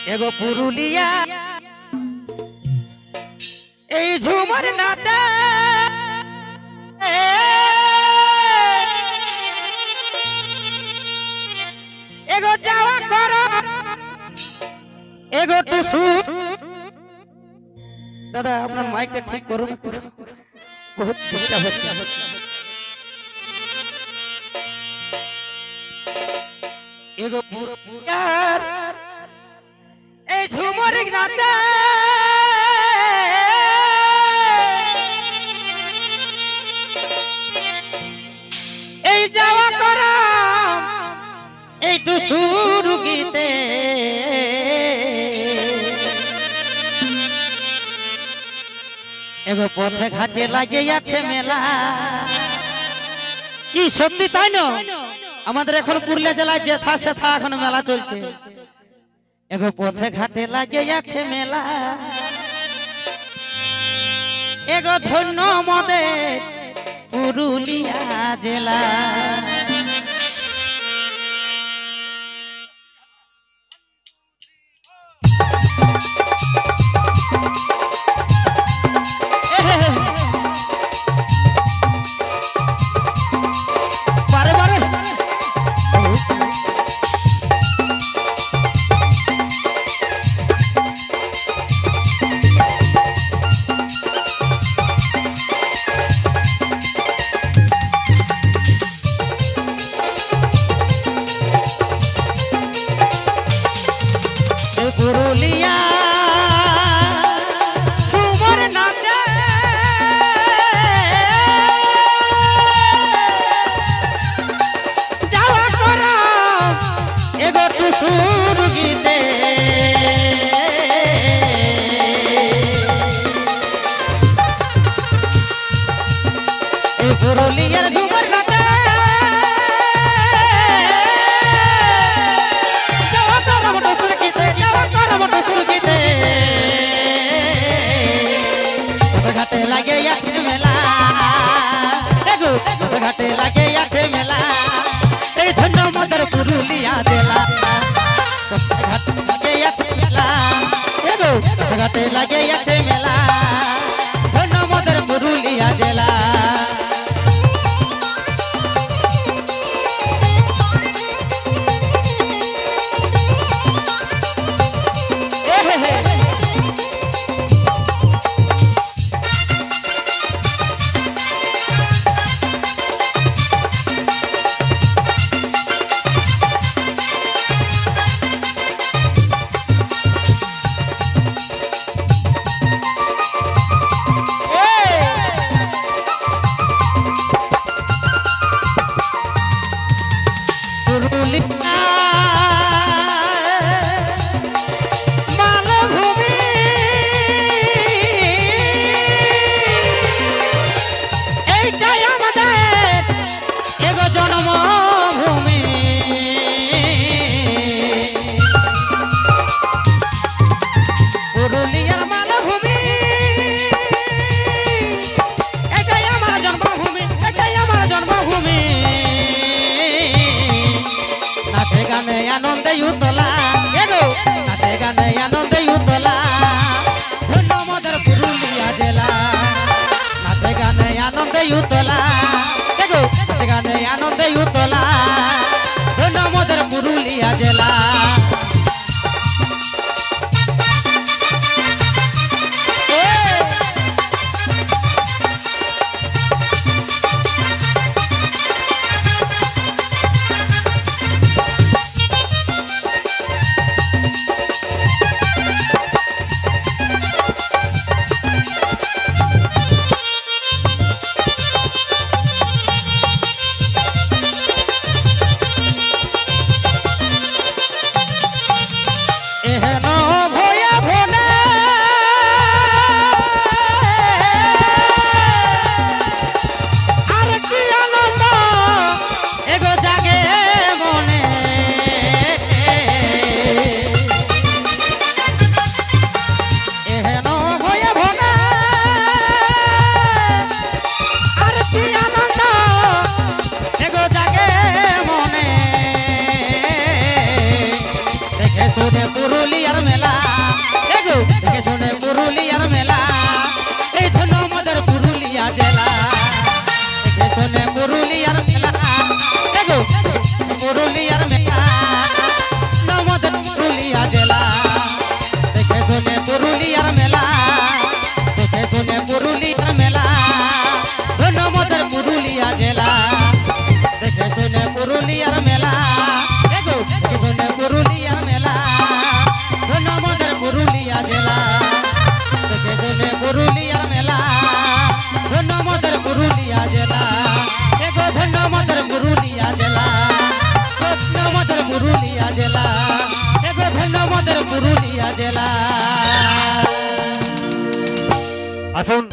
एगो पुरुलिया এই ঝুমর নাচে এগো যাওয়া করো এগো টুসু দাদা আপনার মাইকটা ঠিক করুন বহুত ডিস্টার্ব হচ্ছে এগো পুরুলিয়ার এই ঝুমর নাচে এই যাওয়া করো এই টুসুর গীতে এগো পথে ঘাটে লাগে আছে মেলা কি সত্যি তাই না আমাদের এখন পুরুলিয়া জেলায় যেথা সেথা এখন মেলা চলছে এগো পথে ঘাটে লাগে আছে মেলা এগো ধন্য মদের পুরুলিয়া জেলা पुरुलिया झूमर नाचे जावा करो एगो टुसुर गीते पुरुलिया झूमर नाचे घाटे लागे आछे मेला एगो घाटे लागे आछे मेला ए धন্য मदर पुरुलिया जেলা घाटे लागे आछे मेला एगो घाटे लागे आछे मेला धন্য मदर पुरुलिया जেলা জেলা। আসুন